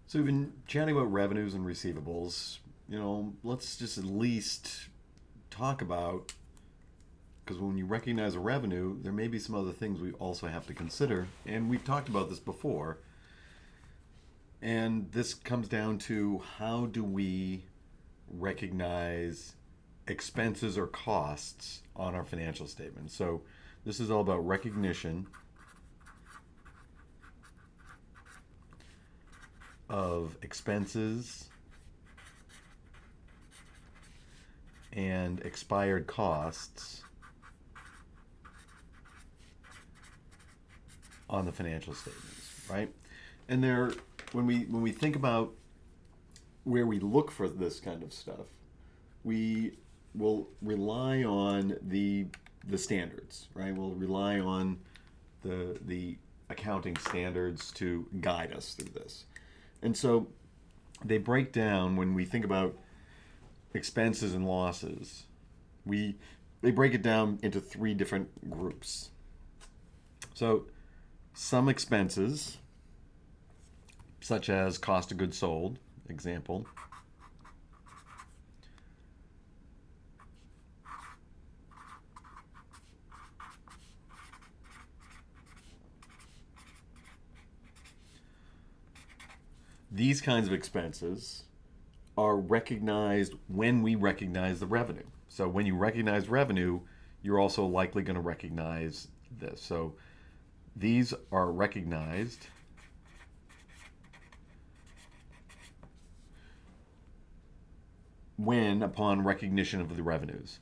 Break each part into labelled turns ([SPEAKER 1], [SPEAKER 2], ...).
[SPEAKER 1] So we've been chatting about revenues and receivables. Let's just at least talk about, because when you recognize a revenue, there may be some other things we also have to consider. And we've talked about this before. And this comes down to, how do we recognize expenses or costs on our financial statement? So this is all about recognition of expenses and expired costs on the financial statements, right? And there, when we think about where we look for this kind of stuff, we will rely on the standards, right? We'll rely on the accounting standards to guide us through this. And so they break down, when we think about expenses and losses, they break it down into three different groups. So some expenses, such as cost of goods sold, example, these kinds of expenses are recognized when we recognize the revenue. So when you recognize revenue, you're also likely going to recognize this. So these are recognized when upon recognition of the revenues.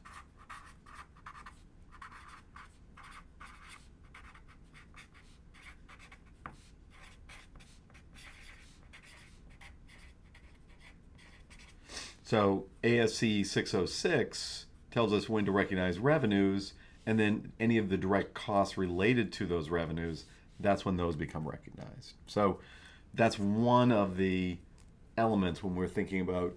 [SPEAKER 1] So ASC 606 tells us when to recognize revenues, and then any of the direct costs related to those revenues, that's when those become recognized. So that's one of the elements when we're thinking about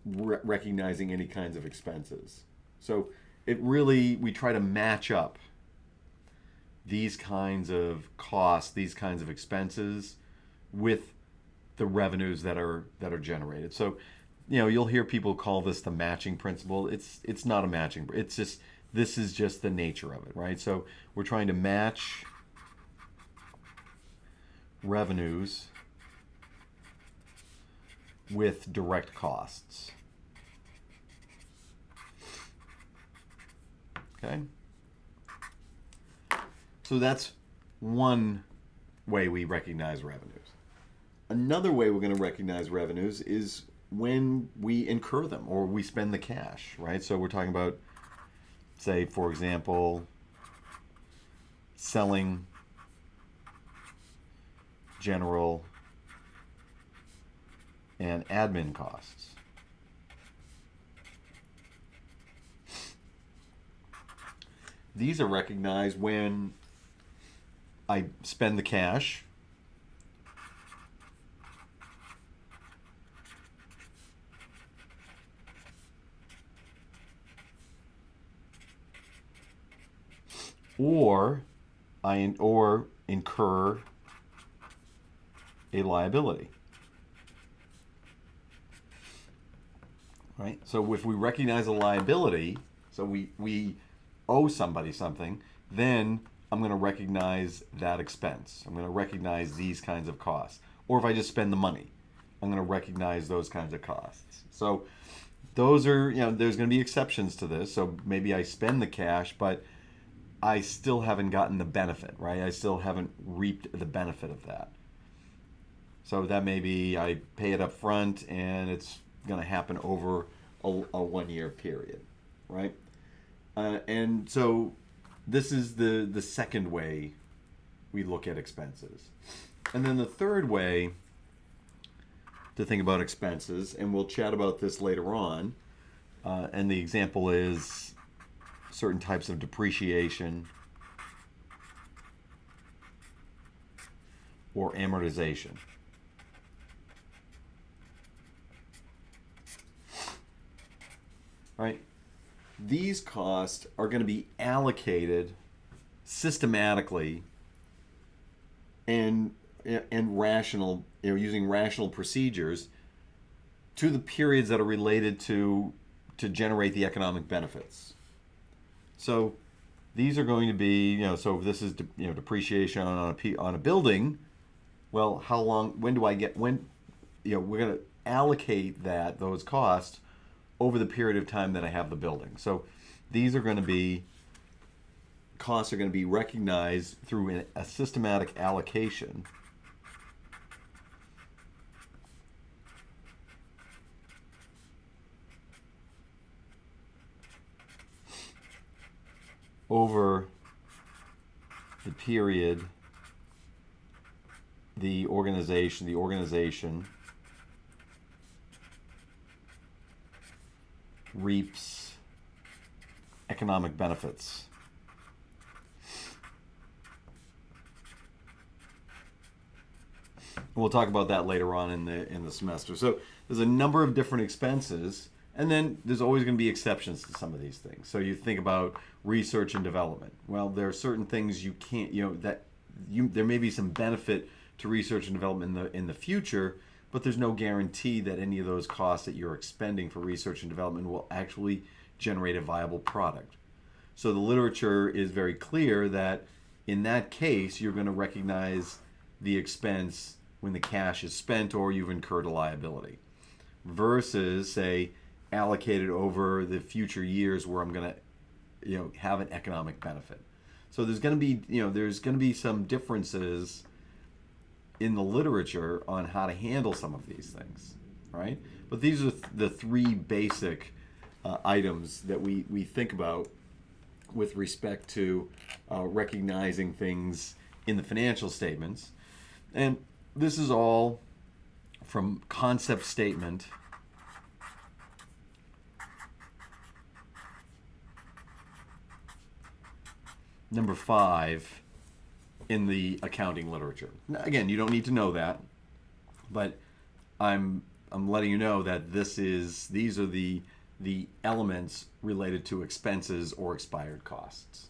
[SPEAKER 1] recognizing any kinds of expenses. So we try to match up these kinds of costs, these kinds of expenses, with the revenues that are generated. So you'll hear people call this the matching principle. It's not a matching. It's just, this is just the nature of it, right? So we're trying to match revenues with direct costs. Okay? So that's one way we recognize revenues. Another way we're going to recognize revenues is when we incur them or we spend the cash, right? So we're talking about, say, for example, selling, general, and admin costs. These are recognized when I spend the cash, or or incur a liability. Right? So if we recognize a liability, so we owe somebody something, then I'm going to recognize that expense. I'm going to recognize these kinds of costs. Or if I just spend the money, I'm going to recognize those kinds of costs. So those are, there's going to be exceptions to this. So maybe I spend the cash, but I still haven't gotten the benefit, right? I still haven't reaped the benefit of that. So that may be I pay it up front and it's going to happen over a 1 year period, right? And so this is the second way we look at expenses. And then the third way to think about expenses, and we'll chat about this later on, and the example is certain types of depreciation or amortization. Right? These costs are going to be allocated systematically and and rational, using rational procedures to the periods that are related to generate the economic benefits. So these are going to be, so if this is depreciation on a building. Well, how long? When do I get? We're going to allocate those costs over the period of time that I have the building. So these are going to be costs are going to be recognized through a systematic allocation over the period the organization reaps economic benefits. We'll talk about that later on in the semester. So there's a number of different expenses, and then there's always going to be exceptions to some of these things. So you think about research and development. Well, there are certain things you can't, there may be some benefit to research and development in the future, but there's no guarantee that any of those costs that you're expending for research and development will actually generate a viable product. So the literature is very clear that in that case, you're going to recognize the expense when the cash is spent or you've incurred a liability, versus, say, allocated over the future years where I'm going to have an economic benefit. So there's going to be some differences in the literature on how to handle some of these things, right? But these are the three basic items that we think about with respect to recognizing things in the financial statements. And this is all from concept statement number 5 in the accounting literature. Now, again, you don't need to know that, but I'm letting you know that these are the elements related to expenses or expired costs.